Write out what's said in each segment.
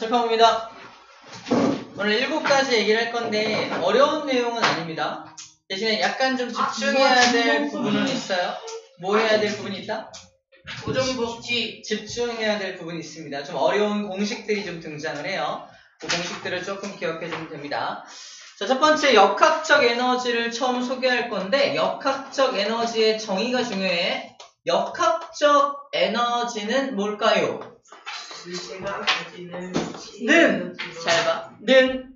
칠판봅니다. 오늘 7가지 얘기를 할 건데 어려운 내용은 아닙니다. 대신에 약간 좀 집중해야 될 부분은 있어요. 뭐 해야 될 부분이 있다? 고정법칙. 집중해야 될 부분이 있습니다. 좀 어려운 공식들이 좀 등장을 해요. 그 공식들을 조금 기억해 주면 됩니다. 자, 첫 번째 역학적 에너지를 처음 소개할 건데 역학적 에너지의 정의가 중요해. 역학적 에너지는 뭘까요? 물체가 가지는 는! 잘 봐. 는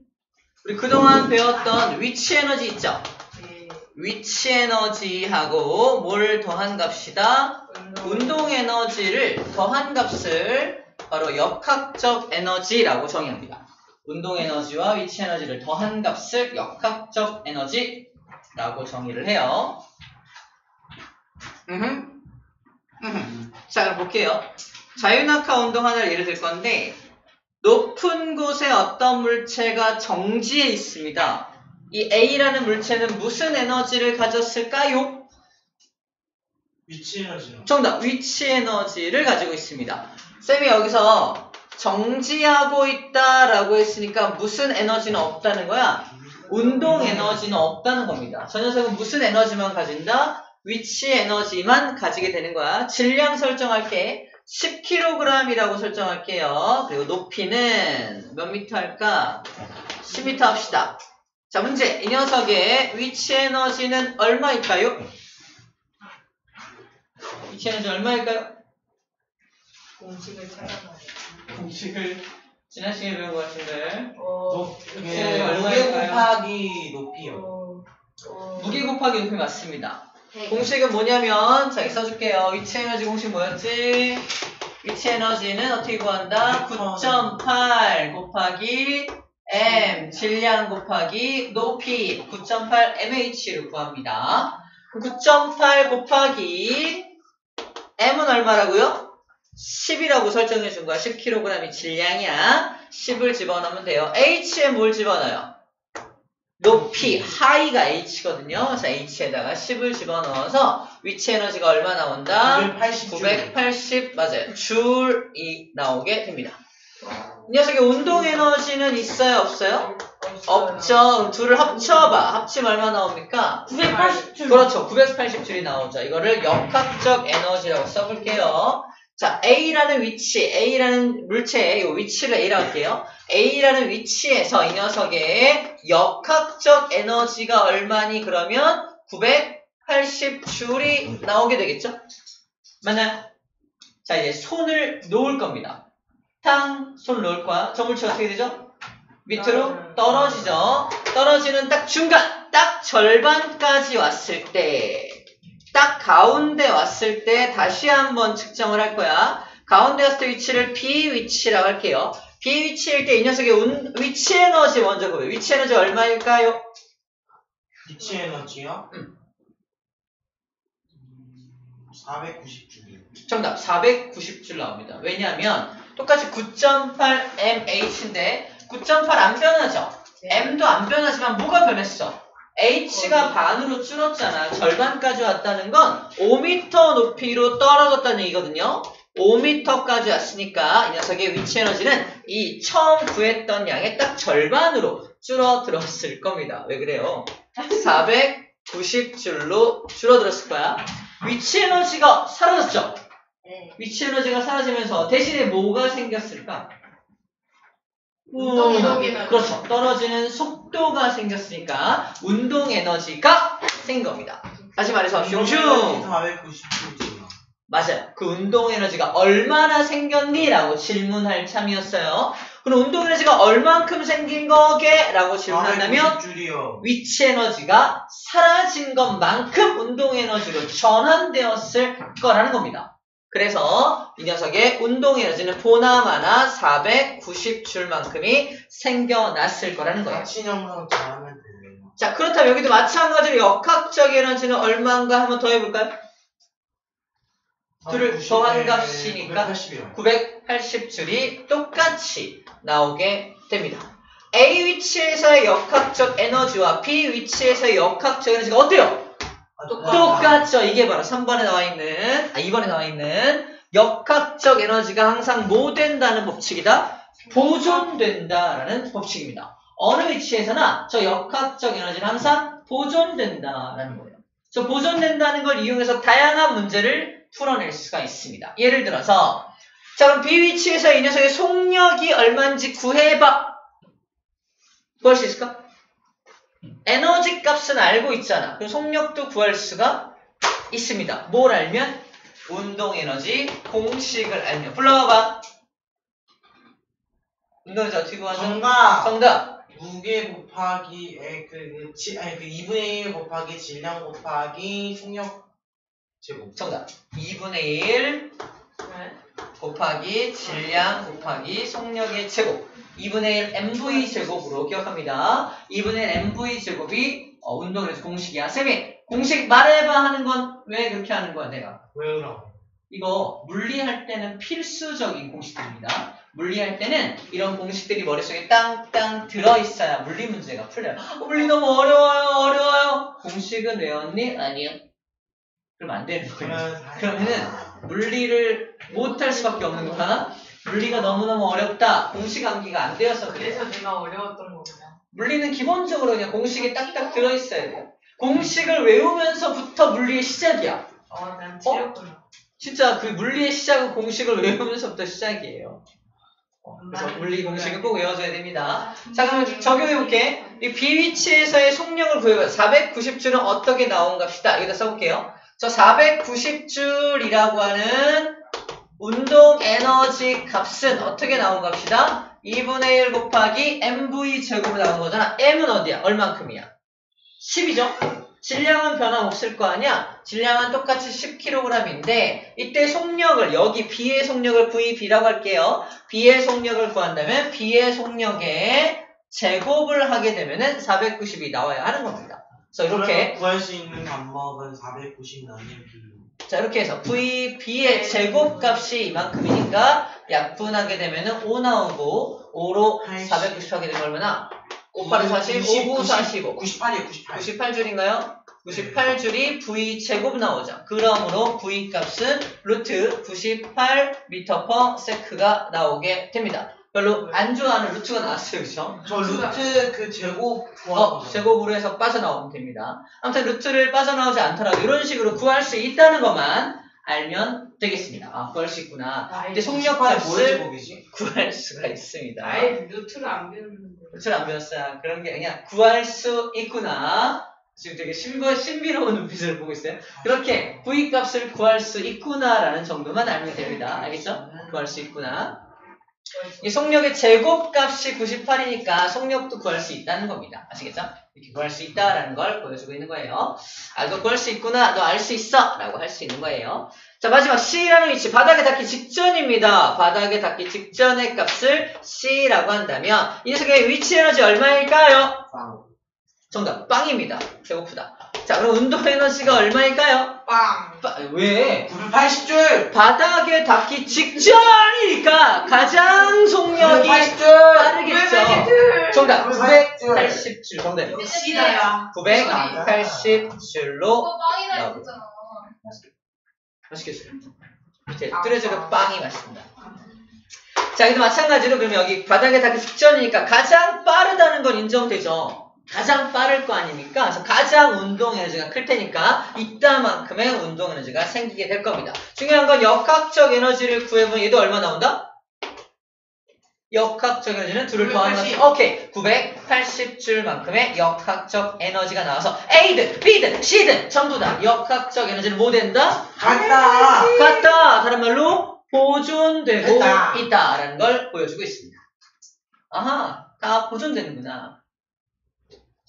우리 그동안 배웠던 위치 에너지 있죠? 네. 위치 에너지하고 뭘 더한 값이다? 운동 에너지를 더한 값을 바로 역학적 에너지라고 정의합니다. 운동 에너지와 위치 에너지를 더한 값을 역학적 에너지라고 정의를 해요. 자, 그럼 볼게요. 자유낙하 운동 하나를 예를 들 건데 높은 곳에 어떤 물체가 정지해 있습니다. 이 A라는 물체는 무슨 에너지를 가졌을까요? 위치 에너지요. 정답! 위치 에너지를 가지고 있습니다. 쌤이 여기서 정지하고 있다라고 했으니까 무슨 에너지는 없다는 거야? 운동 에너지는 없다는 겁니다. 저 녀석은 무슨 에너지만 가진다? 위치 에너지만 가지게 되는 거야. 질량 설정할게. 10kg이라고 설정할게요. 그리고 높이는 몇 미터 할까? 10m 합시다. 자, 문제. 이 녀석의 위치 에너지는 얼마일까요? 위치 에너지 얼마일까요? 공식을 찾아봐요. 공식을 지난 시간에 배운 것 같은데. 무게 얼마일까요? 곱하기 높이요. 무게 곱하기 높이 맞습니다. 공식은 뭐냐면 자, 여기 써줄게요. 위치 에너지 공식 뭐였지? 위치 에너지는 어떻게 구한다? 9.8 곱하기 m 질량 곱하기 높이 9.8 mh를 구합니다. 9.8 곱하기 m은 얼마라고요? 10이라고 설정해 준 거야. 10kg이 질량이야. 10을 집어넣으면 돼요. h에 뭘 집어넣어요? 높이, 하이가 h거든요. 그래서 h에다가 10을 집어넣어서 위치 에너지가 얼마 나온다? 980 맞아요. 줄이 나오게 됩니다. 이 녀석의 운동 에너지는 있어요? 없어요? 없죠. 둘을 합쳐봐. 합치면 얼마 나옵니까? 980줄. 그렇죠. 980줄이 나오죠. 이거를 역학적 에너지라고 써볼게요. 자, A라는 위치, A라는 물체의 이 위치를 A라고 할게요. A라는 위치에서 이 녀석의 역학적 에너지가 얼마니? 그러면 980줄이 나오게 되겠죠? 맞나요? 자, 이제 손을 놓을 겁니다. 손을 놓을 거야. 저 물체 어떻게 되죠? 밑으로 떨어지죠. 떨어지는 딱 중간, 딱 절반까지 왔을 때, 딱 가운데 왔을 때 다시 한번 측정을 할 거야. 가운데 왔을 때 위치를 B 위치라고 할게요. B 위치일 때 이 녀석의 위치 에너지 먼저 보여요. 위치 에너지 얼마일까요? 위치 에너지요? 490줄이요. 정답 490줄 나옵니다. 왜냐하면 똑같이 9.8mh인데 9.8 안 변하죠? m도 안 변하지만 뭐가 변했어? h가 반으로 줄었잖아. 절반까지 왔다는 건 5m 높이로 떨어졌다는 얘기거든요. 5m까지 왔으니까 이 녀석의 위치 에너지는 이 처음 구했던 양의 딱 절반으로 줄어들었을 겁니다. 왜 그래요? 490줄로 줄어들었을 거야. 위치 에너지가 사라졌죠? 네. 위치 에너지가 사라지면서 대신에 뭐가 생겼을까? 운동 에너지가. 그렇죠. 떨어지는 속도가 생겼으니까 운동 에너지가 생긴 겁니다. 다시 말해서 슝슝 490줄이요. 맞아요. 그 운동 에너지가 얼마나 생겼니? 라고 질문할 참이었어요. 그럼 운동 에너지가 얼만큼 생긴 거게? 라고 질문한다면 490줄이요. 위치 에너지가 사라진 것만큼 운동 에너지로 전환되었을 거라는 겁니다. 그래서 이 녀석의 운동 에너지는 보나마나 490줄만큼이 생겨났을 거라는 거예요. 같이 영상 잘하면 되네요. 자, 그렇다면 여기도 마찬가지로 역학적 에너지는 얼마인가 한번 더 해볼까요? 둘을 더한 값이니까 980이요. 980줄이 똑같이 나오게 됩니다. A 위치에서의 역학적 에너지와 B 위치에서의 역학적 에너지가 어때요? 똑같죠. 이게 바로 3번에 나와 있는, 2번에 나와 있는 역학적 에너지가 항상 뭐 된다는 법칙이다? 보존된다라는 법칙입니다. 어느 위치에서나 저 역학적 에너지는 항상 보존된다라는 거예요. 저 보존된다는 걸 이용해서 다양한 문제를 풀어낼 수가 있습니다. 예를 들어서 자 그럼 B 위치에서 이 녀석의 속력이 얼마인지 구해봐. 구할 수 있을까? 에너지 값은 알고 있잖아. 그럼 속력도 구할 수가 있습니다. 뭘 알면? 운동 에너지 공식을 알면. 불러봐. 운동 에너지 어떻게 구하죠? 정답. 무게 곱하기 2분의 1 곱하기 질량 곱하기 속력 제곱. 정답. 2분의 1 곱하기 질량 곱하기 속력의 제곱. 2분의 1 mv 제곱으로 기억합니다. 2분의 1 mv 제곱이 운동 에너지 공식이야. 쌤이 공식 말해봐 하는 건 왜 그렇게 하는 거야 내가? 왜요? 이거 물리할 때는 필수적인 공식들입니다. 물리할 때는 이런 공식들이 머릿속에 땅땅 들어있어야 물리 문제가 풀려요. 물리 너무 어려워요. 공식은 외웠니? 아니요. 그럼 안 되는 거예요. 그러면은 물리를 못할 수밖에 없는 거야. 물리가 너무너무 어렵다. 공식 암기가 안 되어서 그래요. 그래서 내가 어려웠던 거구나. 물리는 기본적으로 그냥 공식에 딱딱 들어있어야 돼요. 공식을 외우면서부터 물리의 시작이야. 난 틀렸구나. 진짜 그 물리의 시작은 공식을 외우면서부터 시작이에요. 그래서 물리 공식은 꼭 외워줘야 됩니다. 자, 그럼 적용해볼게. 이 B 위치에서의 속력을 구해봐. 490줄은 어떻게 나온 값이다. 여기다 써볼게요. 저 490줄이라고 하는 운동 에너지 값은 어떻게 나온 값이다? 2분의 1 곱하기 mv 제곱으로 나온 거잖아. m은 어디야? 얼만큼이야? 10이죠? 질량은 변함없을 거 아니야? 질량은 똑같이 10kg인데 이때 속력을 여기 B의 속력을 VB라고 할게요. B의 속력을 구한다면 B의 속력의 제곱을 하게 되면은 490이 나와야 하는 겁니다. 그래서 이렇게 구할 수 있는 방법은 490 나뉘기. 자 이렇게 해서 VB의 제곱값이 이만큼이니까 약분하게 되면은 5 나오고 5로 490 하게 되면 얼마나? 5, 8은 40, 5, 9, 45. 98이에요, 98. 98줄인가요? 98줄이 V제곱 나오죠. 그러므로 V값은 루트 98m/s가 나오게 됩니다. 별로 안 좋아하는 루트가 나왔어요. 그죠? 저 루트 그 제곱 좋아하거든요. 제곱으로 해서 빠져나오면 됩니다. 아무튼 루트를 빠져나오지 않더라도 이런 식으로 구할 수 있다는 것만 알면 되겠습니다. 아, 구할 수 있구나. 근데 속력값을 제곱이지? 구할 수가 있습니다. 아예 루트를 안 배웠는데. 루트를 안 배웠어요. 그런 게 그냥 구할 수 있구나. 지금 되게 신비로운 눈빛을 보고 있어요. 그렇게 V값을 구할 수 있구나라는 정도만 알면 됩니다. 알겠죠? 구할 수 있구나. 이 속력의 제곱값이 98이니까 속력도 구할 수 있다는 겁니다. 아시겠죠? 이렇게 구할 수 있다라는 걸 보여주고 있는 거예요. 아, 너 구할 수 있구나. 너 알 수 있어. 라고 할 수 있는 거예요. 자, 마지막 C라는 위치. 바닥에 닿기 직전입니다. 바닥에 닿기 직전의 값을 C라고 한다면 이 녀석의 위치 에너지 얼마일까요? 정답. 빵입니다. 배고프다. 자, 그럼 운동 에너지가 얼마일까요? 빵. 왜? 980줄! 바닥에 닿기 직전이니까 가장 속력이 980줄! 빠르겠죠. 정답. 980줄. 정답. 시다야. 980줄로 빵이나 나오고. 했잖아. 맛있겠어요. 밑에 뚜레쥬르 빵이 맛있습니다. 자, 여기도 마찬가지로 그러면 여기 바닥에 닿기 직전이니까 가장 빠르다는 건 인정되죠. 가장 빠를 거 아닙니까? 그래서 가장 운동 에너지가 클 테니까 이따만큼의 운동 에너지가 생기게 될 겁니다. 중요한 건 역학적 에너지를 구해보면 얘도 얼마 나온다? 역학적 에너지는 둘을 더하면 오케이 980줄만큼의 역학적 에너지가 나와서 A든 B든 C든 전부 다 역학적 에너지는 뭐 된다? 같다. 다른 말로 보존되고 있다라는 걸 보여주고 있습니다. 아하, 다 보존되는구나.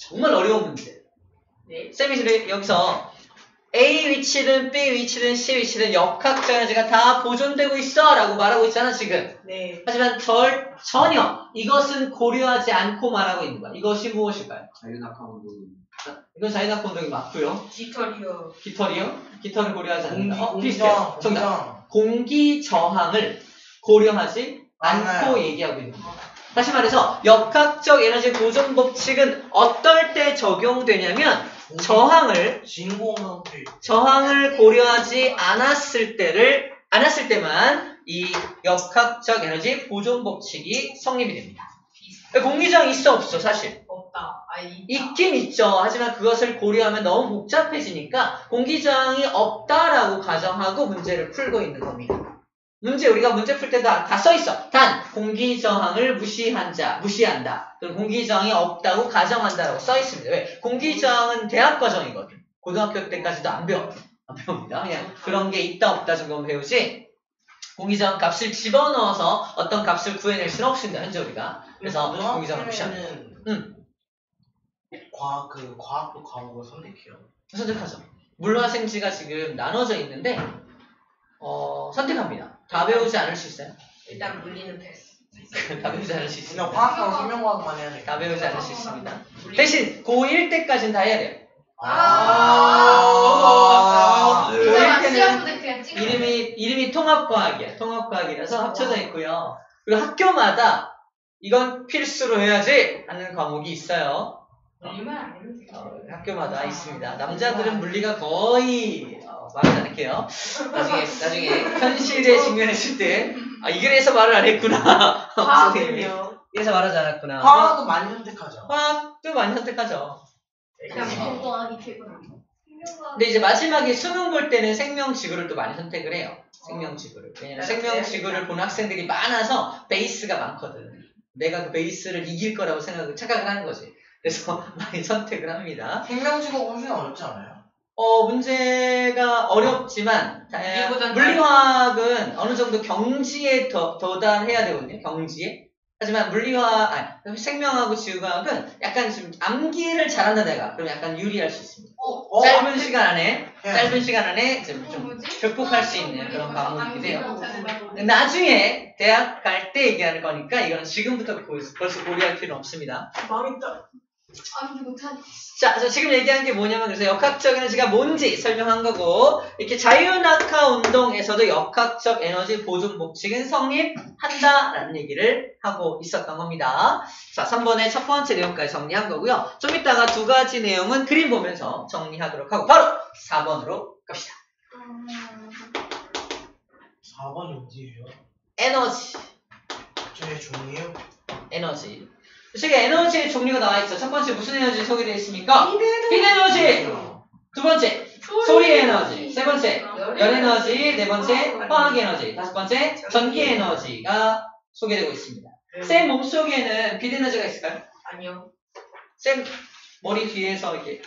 정말 어려운 문제. 네. 쌤이 여기서 A 위치든 B 위치든 C 위치든 역학적 에너지가 다 보존되고 있어 라고 말하고 있잖아 지금. 네. 하지만 전혀 이것은 고려하지 않고 말하고 있는 거야. 이것이 무엇일까요? 자유낙하 운동. 이건 자유낙하 운동이 맞고요. 깃털이요. 깃털이요? 깃털을 고려하지 않는다. 공기 비슷해요. 정답. 공기 저항을 고려하지 않고 얘기하고 있는 거야. 다시 말해서 역학적 에너지 보존 법칙은 어떨 때 적용되냐면 저항을 고려하지 않았을 때를 않았을 때만 이 역학적 에너지 보존 법칙이 성립이 됩니다. 공기저항 있어 없어 사실? 없다. 있긴 있죠. 하지만 그것을 고려하면 너무 복잡해지니까 공기저항이 없다라고 가정하고 문제를 풀고 있는 겁니다. 우리가 문제 풀 때 다 써 있어. 단 공기저항을 무시한다. 그럼 공기저항이 없다고 가정한다라고 써 있습니다. 왜? 공기저항은 대학 과정이거든. 고등학교 때까지도 안 배웁니다. 그냥 그런 게 있다 없다 정도만 배우지. 공기저항 값을 집어넣어서 어떤 값을 구해낼 수는 없습니다. 현재 우리가. 그래서 공기저항을 무시합니다. 과학도 과목을 선택해요. 선택하죠. 물화생지가 지금 나눠져 있는데 선택합니다. 다 배우지 않을 수 있어요? 일단 물리는 패스. 다 배우지 않을 수 그냥 있습니다. 화학하고 생명과학만 해야 돼. 다 배우지 않을 수 있습니다. 대신 고1 때까지는 다 해야 돼요. 진짜 고1 시험 때는 때 그냥 찍는 이름이 통합과학이야. 통합과학이라서 합쳐져 있고요. 그리고 학교마다 이건 필수로 해야지 하는 과목이 있어요. 물리만 안 해도 돼. 학교마다 있습니다. 남자들은 물리가 거의 말하지 않을게요. 나중에 현실에 직면했을 때 이래서 말을 안 했구나. 선생님이 화학은요? 이래서 말하지 않았구나. 화학은 많이 선택하죠. 화학도 많이 선택하죠. 일단 공동하기 최고나. 근데 이제 마지막에 수능 볼 때는 생명지구를 또 많이 선택을 해요. 생명지구를. 왜냐면 생명지구를 보는 학생들이 많아서 베이스가 많거든. 내가 그 베이스를 이길 거라고 착각을 하는 거지. 그래서 많이 선택을 합니다. 생명지구 훨씬 어렵지 않아요? 문제가 어렵지만 물리보단 물리화학은 어느 정도 경지에 도달해야 되거든요. 경지에. 하지만 생명하고 지구과학은 약간 좀 암기를 잘한다 내가. 그럼 약간 유리할 수 있습니다. 짧은 시간 안에 좀 극복할 수 있는 그런 과목이기도 해요. 나중에 대학 갈 때 얘기하는 거니까 이건 지금부터 벌써 고려할 필요는 없습니다. 망했다. 암기 못하니. 자, 지금 얘기한 게 뭐냐면 그래서 역학적 에너지가 뭔지 설명한 거고 이렇게 자유낙하 운동에서도 역학적 에너지 보존 법칙은 성립한다라는 얘기를 하고 있었던 겁니다. 자, 3번의 첫 번째 내용까지 정리한 거고요. 좀 이따가 두 가지 내용은 그림 보면서 정리하도록 하고 바로 4번으로 갑시다. 4번이 어디예요? 에너지. 저의 종이에요? 에너지. 지금 에너지의 종류가 나와 있죠. 첫 번째 무슨 에너지 소개되어 있습니까? 빛 에너지. 두 번째 소리 에너지. 세 번째 열 에너지. 네 번째 화학 에너지. 다섯 번째 전기 에너지가 소개되고 있습니다. 쌤 몸속에는 빛 에너지가 있을까요? 아니요. 쌤 머리 뒤에서 이렇게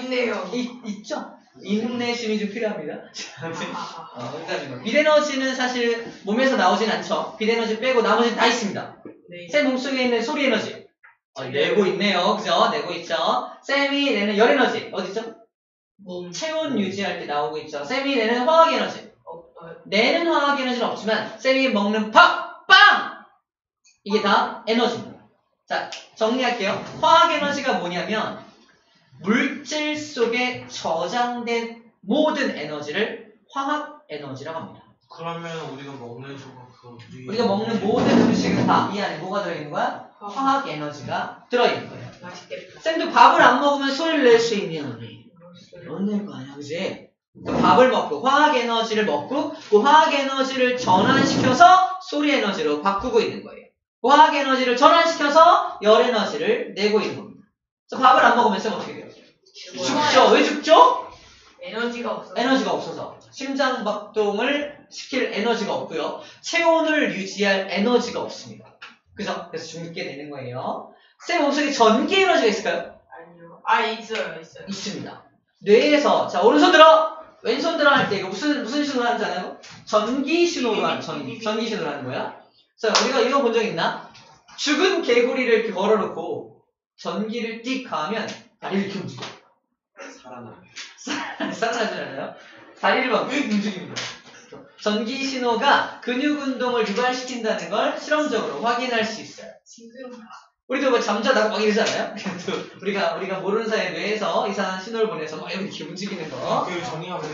있네요. 있죠? 인내심이 좀 필요합니다. 빛 에너지는 사실 몸에서 나오진 않죠. 빛 에너지 빼고 나머지는 다 있습니다. 네. 쌤 몸속에 있는 소리 에너지 내고 있네요. 그죠? 내고 있죠. 쌤이 내는 열 에너지 어디죠? 체온 유지할 때 나오고 있죠. 쌤이 내는 화학 에너지 내는 화학 에너지는 없지만 쌤이 먹는 밥, 빵! 이게 다 에너지입니다. 자, 정리할게요. 화학 에너지가 뭐냐면 물질 속에 저장된 모든 에너지를 화학 에너지라고 합니다. 그러면 우리가 먹는 우리가 먹는 모든 음식은 다 이 안에 뭐가 들어있는 거야? 화학 에너지가 들어있는 거예요. 맛있겠다. 쌤도 밥을 안 먹으면 소리를 낼 수 있니 언니? 못 낼 거 아니야, 그지? 밥을 먹고 화학 에너지를 먹고 그 화학 에너지를 전환시켜서 소리 에너지로 바꾸고 있는 거예요. 화학 에너지를 전환시켜서 열 에너지를 내고 있는 겁니다. 그래서 밥을 안 먹으면 쌤 어떻게 돼요? 죽죠. 왜 죽죠? 에너지가 없어서. 심장박동을 시킬 에너지가 없고요. 체온을 유지할 에너지가 없습니다. 그죠? 그래서 죽게 되는 거예요. 쌤 몸속에 전기 에너지가 있을까요? 아니요. 있어요. 있습니다. 뇌에서 자 오른손 들어 왼손 들어 할 때 이거 무슨 신호를 하는지 알아요? 전기 신호로 하는 전기 신호를 하는 거야. 자 우리가 이거 본 적 있나? 죽은 개구리를 이렇게 걸어놓고 전기를 띡 가하면 다리를 이렇게 움직여. 살아나지 않아요? 다리를 막 움직입니다. 전기 신호가 근육 운동을 유발시킨다는 걸 실험적으로 확인할 수 있어요. 우리도 뭐 잠자다가 막 이러잖아요? 우리가 모르는 사이에 뇌에서 이상한 신호를 보내서 막 이렇게 움직이는 거. 그 정의하면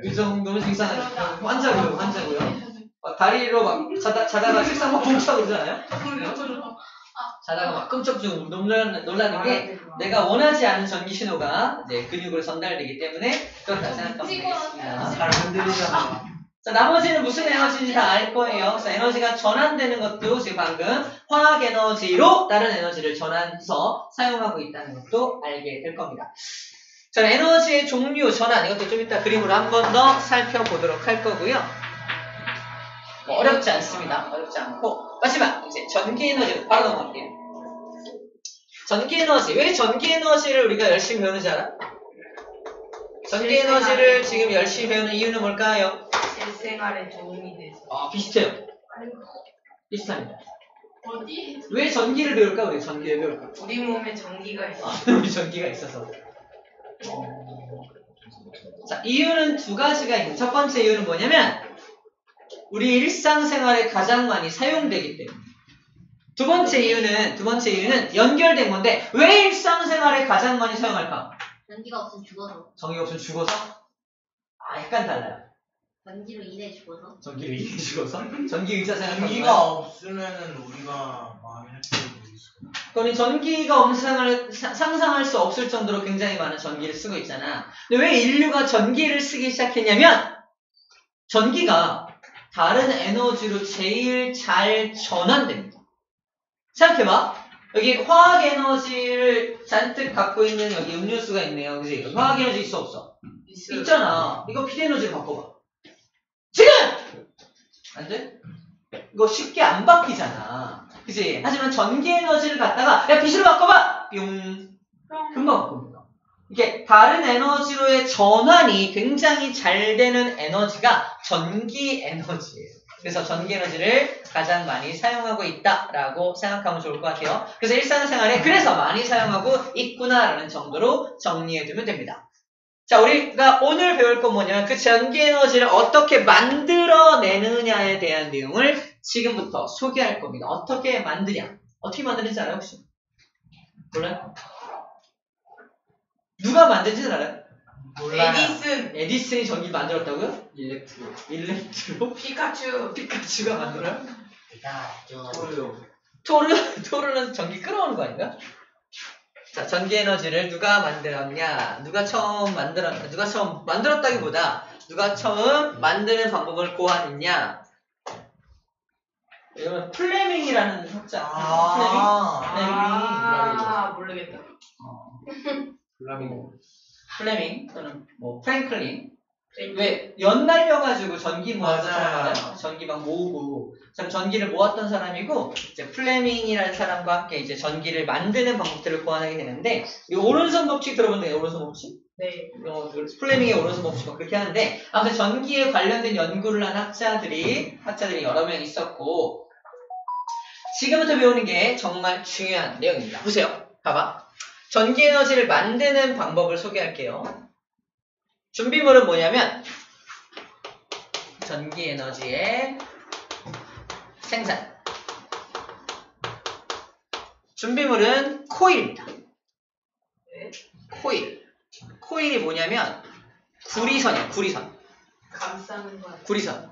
이 정도면 이상한 환자고요. 다리로 막 자다가 책상 막 붕치하고 그러잖아요? 자다가 막 끔찍 좀 놀라는 게 내가 원하지 않은 전기 신호가 근육으로 전달되기 때문에 그렇다 생각하면 되겠습니다. 잘 흔들리잖아. 자, 나머지는 무슨 에너지인지 다 알 거예요. 그래서 에너지가 전환되는 것도 지금 방금 화학 에너지로 다른 에너지를 전환해서 사용하고 있다는 것도 알게 될 겁니다. 자, 에너지의 종류, 전환, 이것도 좀 이따 그림으로 한 번 더 살펴보도록 할 거고요. 뭐 어렵지 않습니다. 어렵지 않고. 마지막, 이제 전기 에너지로 바로 넘어갈게요. 전기 에너지. 왜 전기 에너지를 우리가 열심히 배우는지 알아? 전기 에너지를 지금 열심히 배우는 이유는 뭘까요? 실생활에 도움이 돼서. 비슷해요. 비슷합니다. 어디? 왜 전기를 배울까? 왜 전기를 배울까? 우리 몸에 전기가 있어. 우리 전기가 있어서. 자, 이유는 두 가지가 있는. 첫 번째 이유는 뭐냐면 우리 일상생활에 가장 많이 사용되기 때문에. 두 번째 이유는 연결된 건데 왜 일상생활에 가장 많이 사용할까? 전기가 없으면 죽어서. 전기가 없으면 죽어서? 약간 달라요. 전기로 인해 죽어서. 전기를 이해 죽어서? 전기 의자 생각하면 전기가 없으면은 우리가 많이 할 수도 있어. 그러니 전기가 없는 세상을 상상할 수 없을 정도로 굉장히 많은 전기를 쓰고 있잖아. 근데 왜 인류가 전기를 쓰기 시작했냐면 전기가 다른 에너지로 제일 잘 전환됩니다. 생각해봐. 여기 화학 에너지를 잔뜩 갖고 있는 여기 음료수가 있네요. 그지? 화학 에너지 있어 없어? 있잖아. 이거 빛 에너지로 바꿔봐. 지금! 안 돼? 이거 쉽게 안 바뀌잖아. 그치? 하지만 전기 에너지를 갖다가 야 빛으로 바꿔봐! 뿅. 금방 바꿉니다. 이게 다른 에너지로의 전환이 굉장히 잘 되는 에너지가 전기 에너지예요. 그래서 전기 에너지를 가장 많이 사용하고 있다라고 생각하면 좋을 것 같아요. 그래서 일상생활에 그래서 많이 사용하고 있구나라는 정도로 정리해두면 됩니다. 자, 우리가 오늘 배울 건 뭐냐면 그 전기 에너지를 어떻게 만들어내느냐에 대한 내용을 지금부터 소개할 겁니다. 어떻게 만드냐? 어떻게 만드는지 알아요, 혹시? 몰라요? 누가 만든지는 알아요? 몰라요. 에디슨이 전기를 만들었다고요? 일렉트로? 피카츄가 만들어요? 토르는 전기 끌어오는 거 아닌가? 자, 전기 에너지를 누가 만들었냐? 누가 처음 만들었다기보다 누가 처음 만드는 방법을 고안했냐? 이러면 플레밍이라는 학자. 모르겠다. 플레밍 또는 뭐 프랭클린. 왜 연날려가지고 전기 모았던 사람이잖아요. 전기 막 모으고 전기를 모았던 사람이고 이제 플레밍이라는 사람과 함께 이제 전기를 만드는 방법들을 고안하게 되는데 이 오른손 법칙 들어본 적이에요? 오른손 법칙? 네. 플레밍의 오른손 법칙 그렇게 하는데 아무튼 전기에 관련된 연구를 한 학자들이 여러 명 있었고 지금부터 배우는 게 정말 중요한 내용입니다. 보세요. 봐봐. 전기 에너지를 만드는 방법을 소개할게요. 준비물은 뭐냐면 전기 에너지의 생산. 준비물은 코일입니다. 코일이 뭐냐면 구리선이야. 구리선. 감싸는 거. 구리선.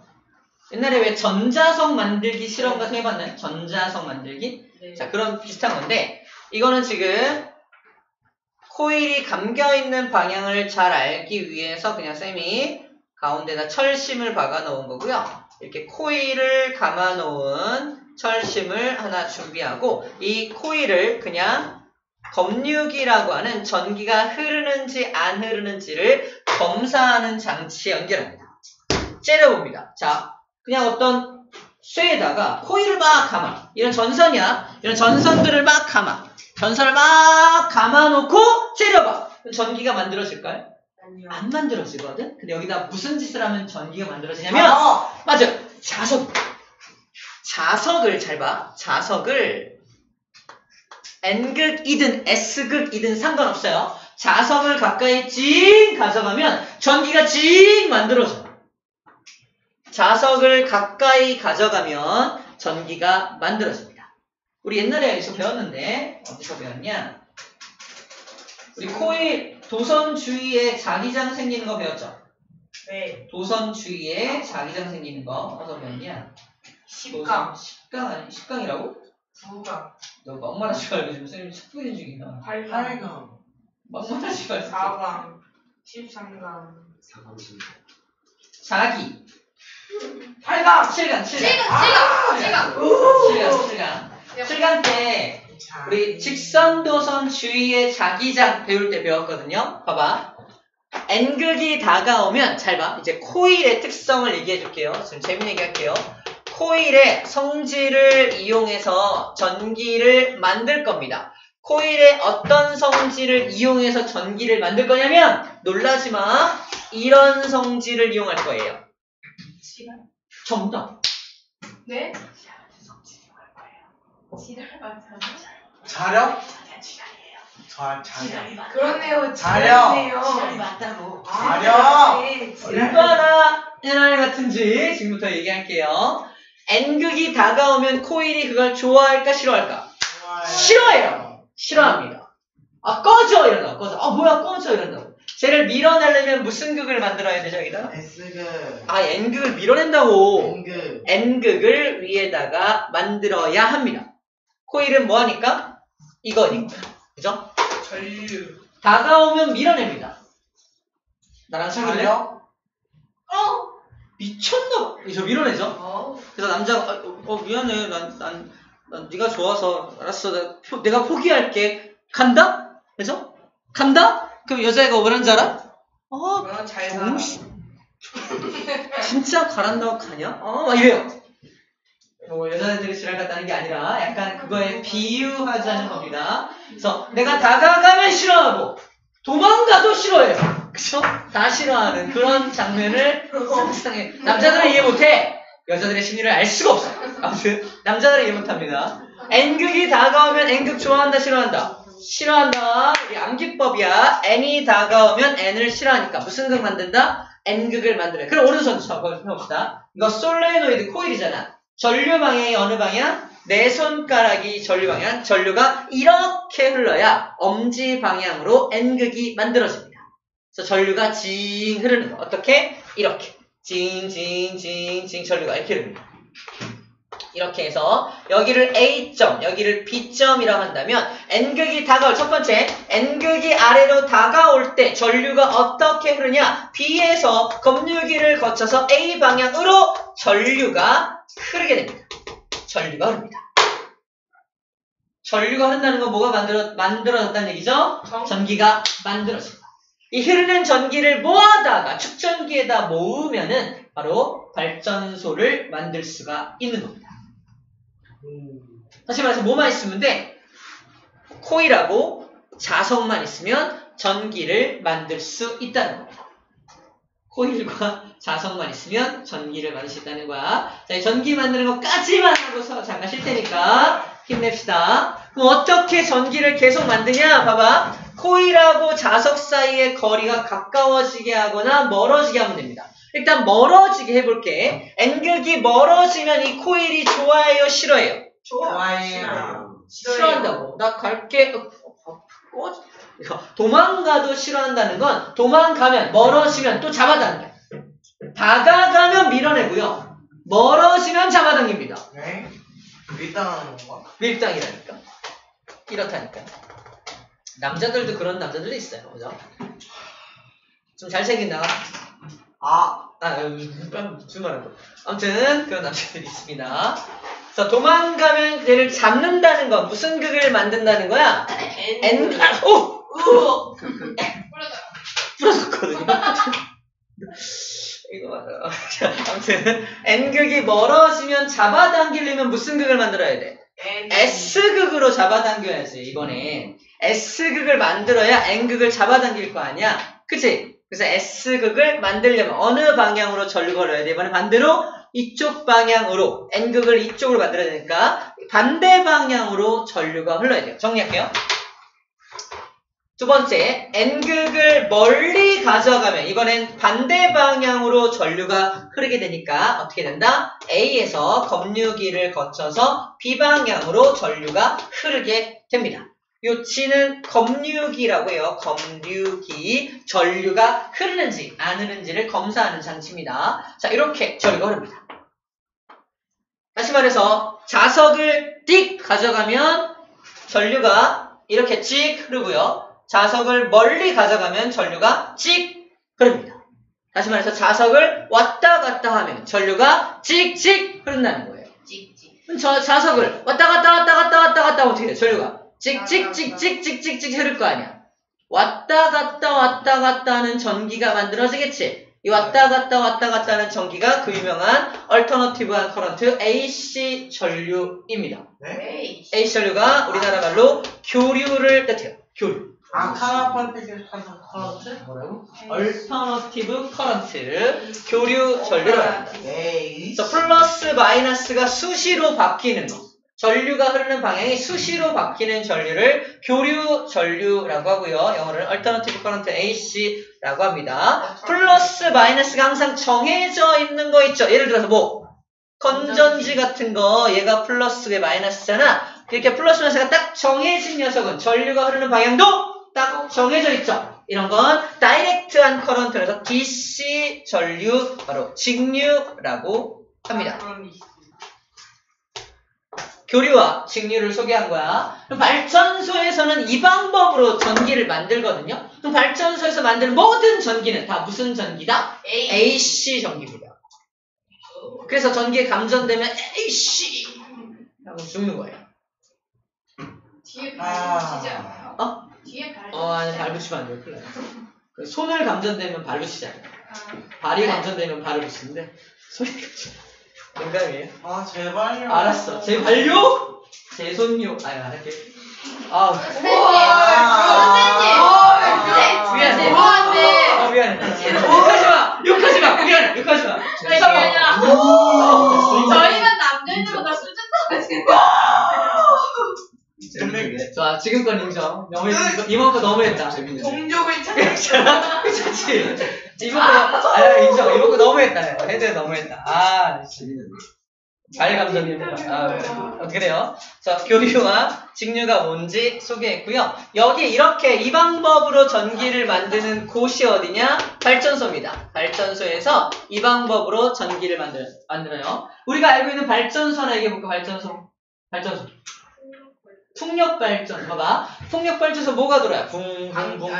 옛날에 왜 전자석 만들기 실험 같은 거 해봤나요? 전자석 만들기? 네. 자, 그런 비슷한 건데 이거는 지금 코일이 감겨있는 방향을 잘 알기 위해서 그냥 쌤이 가운데다 철심을 박아 놓은 거고요. 이렇게 코일을 감아 놓은 철심을 하나 준비하고 이 코일을 그냥 검류기라고 하는 전기가 흐르는지 안 흐르는지를 검사하는 장치에 연결합니다. 째려봅니다. 자, 그냥 어떤 쇠에다가 코일을 막 감아. 이런 전선이야. 이런 전선들을 막 감아. 전선을 막 감아놓고 째려봐. 전기가 만들어질까요? 아니요. 안 만들어지거든? 근데 여기다 무슨 짓을 하면 전기가 만들어지냐면 맞아. 자석을 잘 봐. 자석을 N극이든 S극이든 상관없어요. 자석을 가까이 찡 가져가면 전기가 찡 만들어져. 자석을 가까이 가져가면 전기가 만들어집니다. 우리 옛날에 여기서 배웠는데 어디서 배웠냐? 우리 코일 도선 주위에 자기장 생기는 거 배웠죠? 네. 도선 주위에 자기장 생기는 거 어디서 배웠냐? 10강. 10강이라고? 9강. 너 막말하지 말고 지금 선생님 책보인 중이다. 8강. 막말하지 말고. 4강. 13강. 자기. 8강. 7강. 7강 때 우리 직선도선 주위의 자기장 배울 때 배웠거든요. 봐봐. N극이 다가오면 잘 봐. 이제 코일의 특성을 얘기해 줄게요. 지금 재밌는 얘기 할게요. 코일의 성질을 이용해서 전기를 만들 겁니다. 코일의 어떤 성질을 이용해서 전기를 만들 거냐면 놀라지 마. 이런 성질을 이용할 거예요. 정답. 네? 자력? 자력. 그렇네요. 자력. 맞다고. 자력. 얼마나 옛날 같은지 지금부터 얘기할게요. N극이 다가오면 코일이 그걸 좋아할까 싫어할까? 싫어해요. 싫어합니다. 아 꺼져 이런다고. 꺼져. 아 뭐야 꺼져 이런다고. 쟤를 밀어내려면 무슨 극을 만들어야 되죠 여기다? S극. 아 N극을 밀어낸다고. N극. N극을 위에다가 만들어야 합니다. 코일은 뭐하니까? 이거니까. 그죠? 전류. 다가오면 밀어냅니다. 나랑 사귈래? 자력? 미쳤나봐. 저 밀어내죠? 그래서 남자가 미안해. 난 네가 좋아서 알았어. 내가 포기할게. 간다? 그죠? 간다? 그럼 여자애가 뭐라는 줄 알아? 그건 잘 살아. 진짜 가란다고 가냐? 막 이래요. 여자애들이 지랄 같다는 게 아니라 약간 그거에 비유하자는 겁니다. 그래서 내가 다가가면 싫어하고 도망가도 싫어해요. 그쵸? 다 싫어하는 그런 장면을 상상해. 남자들은 이해 못해. 여자들의 심리를 알 수가 없어. 아무튼 남자들은 이해 못합니다. N극이 다가오면 N극 좋아한다 싫어한다? 싫어한다. 우리 암기법이야. N이 다가오면 N을 싫어하니까 무슨 극 만든다? N극을 만들어요. 그럼 오른손 펴봅시다. 이거 솔레노이드 코일이잖아. 전류 방향이 어느 방향? 내 손가락이 전류 방향. 전류가 이렇게 흘러야 엄지 방향으로 N극이 만들어집니다. 그래서 전류가 징 흐르는 거. 어떻게? 이렇게. 징 전류가 이렇게 흐릅니다. 이렇게 해서 여기를 A점, 여기를 B점이라고 한다면 N극이 다가올 첫 번째 N극이 아래로 다가올 때 전류가 어떻게 흐르냐? B에서 검유기를 거쳐서 A 방향으로 전류가 흐르게 됩니다. 전류가 흐릅니다. 전류가 흐른다는 건 뭐가 만들어졌다는 얘기죠? 전기가 만들어집니다. 이 흐르는 전기를 모아다가 축전기에다 모으면은 바로 발전소를 만들 수가 있는 겁니다. 다시 말해서 뭐만 있으면 돼? 코일하고 자석만 있으면 전기를 만들 수 있다는 겁니다. 코일과 자석만 있으면 전기를 만들 수 있다는 거야. 자, 이 전기 만드는 것까지만 하고서 잠깐 쉴 테니까 힘냅시다. 그럼 어떻게 전기를 계속 만드냐? 봐봐. 코일하고 자석 사이의 거리가 가까워지게 하거나 멀어지게 하면 됩니다. 일단 멀어지게 해볼게. N극이 멀어지면 이 코일이 좋아해요? 싫어해요? 좋아해요. 싫어한다고. 나 갈게. 도망가도 싫어한다는 건 도망가면 멀어지면 또 잡아당겨. 다가가면 밀어내고요. 멀어지면 잡아당깁니다. 네? 밀당하는 건가? 밀당이라니까. 이렇다니까. 남자들도 그런 남자들도 있어요. 그죠? 좀 잘생긴 나가. 무슨 말인 거. 아무튼 그런 남자들이 있습니다. 그래서 도망가면 얘를 잡는다는 건 무슨 극을 만든다는 거야? 부러졌거든요. 이거 맞아. 아무튼 N극이 멀어지면 잡아당기려면 무슨 극을 만들어야 돼? S극으로 잡아당겨야지. 이번에 S극을 만들어야 N극을 잡아당길 거 아니야. 그치? 그래서 S극을 만들려면 어느 방향으로 전류가 흘러야 돼? 이번에 반대로 이쪽 방향으로 N극을 이쪽으로 만들어야 되니까 반대 방향으로 전류가 흘러야 돼요. 정리할게요. 두 번째, N극을 멀리 가져가면 이번엔 반대 방향으로 전류가 흐르게 되니까 어떻게 된다? A에서 검유기를 거쳐서 B 방향으로 전류가 흐르게 됩니다. 요 G는 검유기라고 해요. 검유기. 전류가 흐르는지 안 흐르는지를 검사하는 장치입니다. 자, 이렇게 전류가 흐릅니다. 다시 말해서 자석을 띡 가져가면 전류가 이렇게 찍 흐르고요. 자석을 멀리 가져가면 전류가 찍 흐릅니다. 다시 말해서 자석을 왔다 갔다 하면 전류가 찍찍 흐른다는 거예요. 찍찍. 그럼 저 자석을 왔다 갔다 하면 어떻게 돼요? 전류가 찍찍 흐를 거 아니야. 왔다 갔다 하는 전기가 만들어지겠지. 이 왔다 갔다 하는 전기가 그 유명한 얼터너티브한 커런트 AC 전류입니다. 에이. AC 전류가 우리나라 말로 교류를 뜻해요. 교류. 아카라판테게 하는 커런트? 뭐라고? 얼터너티브 커런트, 교류 전류를 합니다. 에이. 그래서 플러스 마이너스가 수시로 바뀌는 거. 전류가 흐르는 방향이 수시로 바뀌는 전류를 교류 전류라고 하고요. 영어로는 얼터너티브 커런트 AC라고 합니다. 플러스 마이너스가 항상 정해져 있는 거 있죠. 예를 들어서 뭐 건전지 같은 거 얘가 플러스에 마이너스잖아. 이렇게 플러스 마이너스가 딱 정해진 녀석은 전류가 흐르는 방향도 딱 정해져 있죠. 이런 건 다이렉트한 커런트라서 DC 전류, 바로 직류라고 합니다. 교류와 직류를 소개한 거야. 그럼 발전소에서는 이 방법으로 전기를 만들거든요. 그럼 발전소에서 만드는 모든 전기는 다 무슨 전기다? AC 전기입니다. 그래서 전기에 감전되면 AC 하고 죽는 거예요. 뒤에 발 붙이지 않아요? 어? 뒤에 발. 아니, 발 붙이면 안 돼요. 큰일 나요. 손을 감전되면 발 붙이지 않아요. 발이 감전되면 발을 붙이는데 손이 감전. 농담이에요. 아 제발요. 알았어. 제 발요? 제 손요. 아니, 안 할게. 아, 미안해. 뭐하는데? 미안해. 욕하지 마. 미안해. 욕하지 마. 그게 아니라 저희만 남자들보다 수준 좋아, 지금 건 인정. 이번 거 너무했다. 동족을 찾아. 그치? 이번 거, 인정. 이번 거 너무했다. 헤드 너무했다. 아, 재밌는데. 발감정입니다. 그래요. 자, 교류와 직류가 뭔지 소개했고요. 여기 이렇게 이 방법으로 전기를 만드는 곳이 어디냐? 발전소입니다. 발전소에서 이 방법으로 전기를 만들어요. 우리가 알고 있는 발전소 하나 얘기해볼까? 발전소. 풍력발전. 봐봐. 풍력발전소 뭐가 돌아요? 붕붕붕.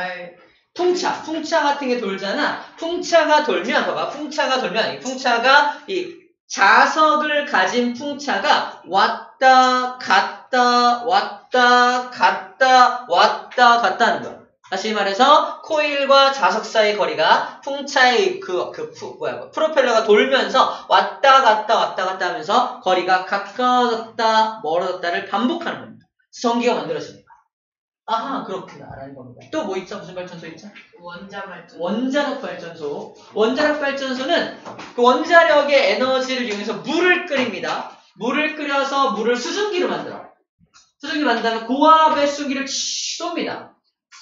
풍차 같은 게 돌잖아. 풍차가 돌면, 봐봐. 풍차가 이 자석을 가진 풍차가 왔다 갔다 하는 거야. 다시 말해서 코일과 자석 사이 거리가 풍차의 프로펠러가 돌면서 왔다 갔다 하면서 거리가 가까워졌다 멀어졌다를 반복하는 겁니다. 전기가 만들어집니다. 아하, 그렇구나 라는 겁니다. 또 뭐 있죠? 무슨 발전소 있죠? 원자력 발전소. 원자력 발전소는 그 원자력의 에너지를 이용해서 물을 끓입니다. 물을 끓여서 물을 수증기로 만들어. 수증기를 만든다면 고압의 수기를 쏩니다.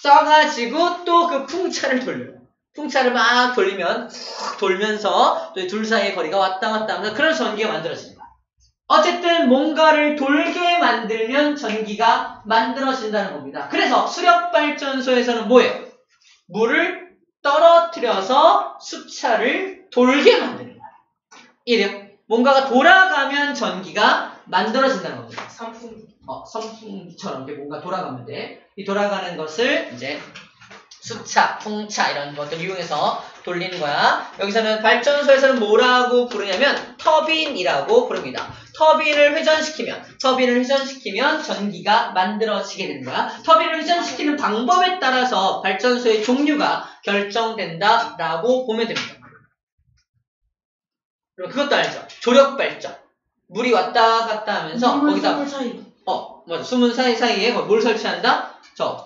쏴가지고 또 그 풍차를 돌려요. 풍차를 막 돌면서 또 둘 사이의 거리가 왔다 하면서 그런 전기가 만들어집니다. 어쨌든 뭔가를 돌게 만들면 전기가 만들어진다는 겁니다. 그래서 수력발전소에서는 뭐예요? 물을 떨어뜨려서 수차를 돌게 만드는 거예요. 이래요. 뭔가가 돌아가면 전기가 만들어진다는 겁니다. 선풍기처럼 이렇게 뭔가 돌아가면 돼. 이 돌아가는 것을 이제 수차, 풍차 이런 것들 이용해서 돌리는 거야. 여기서는 발전소에서는 뭐라고 부르냐면 터빈이라고 부릅니다. 터빈을 회전시키면 전기가 만들어지게 되는 거야. 터빈을 회전시키는 방법에 따라서 발전소의 종류가 결정된다라고 보면 됩니다. 그리고 그것도 알죠? 조력발전. 물이 왔다 갔다 하면서 거기다 맞아. 수문 사이에 뭘 설치한다?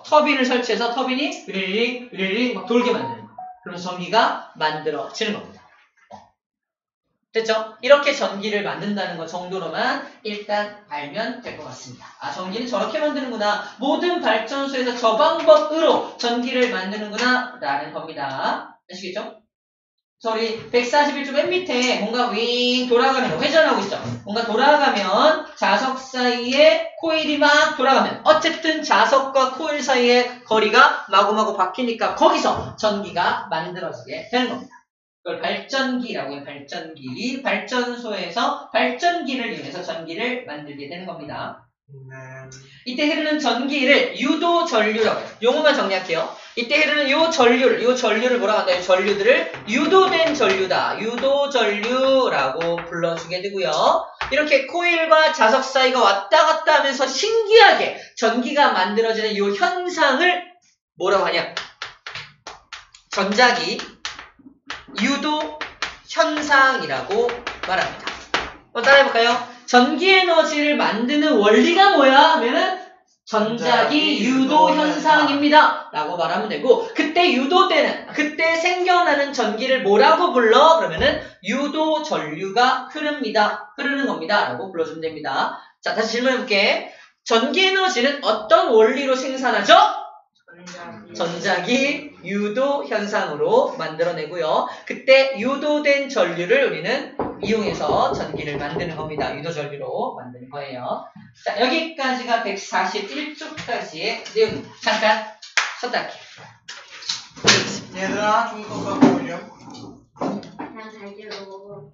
터빈을 설치해서 터빈이 으리링 막 돌게 만드는 거야. 그러면서 전기가 만들어지는 겁니다. 됐죠? 이렇게 전기를 만든다는 것 정도로만 일단 알면 될 것 같습니다. 전기는 저렇게 만드는구나. 모든 발전소에서 저 방법으로 전기를 만드는구나 라는 겁니다. 아시겠죠? 우리 141쪽 맨 밑에 뭔가 윙 돌아가는 거 회전하고 있죠. 뭔가 돌아가면 자석 사이에 코일이 막 돌아가면 어쨌든 자석과 코일 사이의 거리가 마구마구 바뀌니까 거기서 전기가 만들어지게 되는 겁니다. 그걸 발전기라고 해요. 발전기. 발전소에서 발전기를 이용해서 전기를 만들게 되는 겁니다. 이때 흐르는 전기를 유도 전류라고 해요. 용어만 정리할게요. 이때 흐르는 요 전류를 뭐라고 한다? 이 전류들을 유도된 전류다. 유도 전류라고 불러주게 되고요. 이렇게 코일과 자석 사이가 왔다 갔다 하면서 신기하게 전기가 만들어지는 이 현상을 뭐라고 하냐? 전자기 유도 현상이라고 말합니다. 따라해볼까요? 전기 에너지를 만드는 원리가 뭐야? 하면은 전자기 유도 현상입니다. 라고 말하면 되고, 그때 생겨나는 전기를 뭐라고 불러? 그러면은 유도 전류가 흐르는 겁니다. 라고 불러주면 됩니다. 자, 다시 질문해볼게. 전기 에너지는 어떤 원리로 생산하죠? 전자기 유도 현상으로 만들어내고요. 그때 유도된 전류를 우리는 이용해서 전기를 만드는 겁니다. 유도 전류로 만드는 거예요. 자, 여기까지가 141쪽까지의 내용. 잠깐 쉬었다 할게요. 얘들아, 중국 갖고 오렴. 그냥 잘 들어.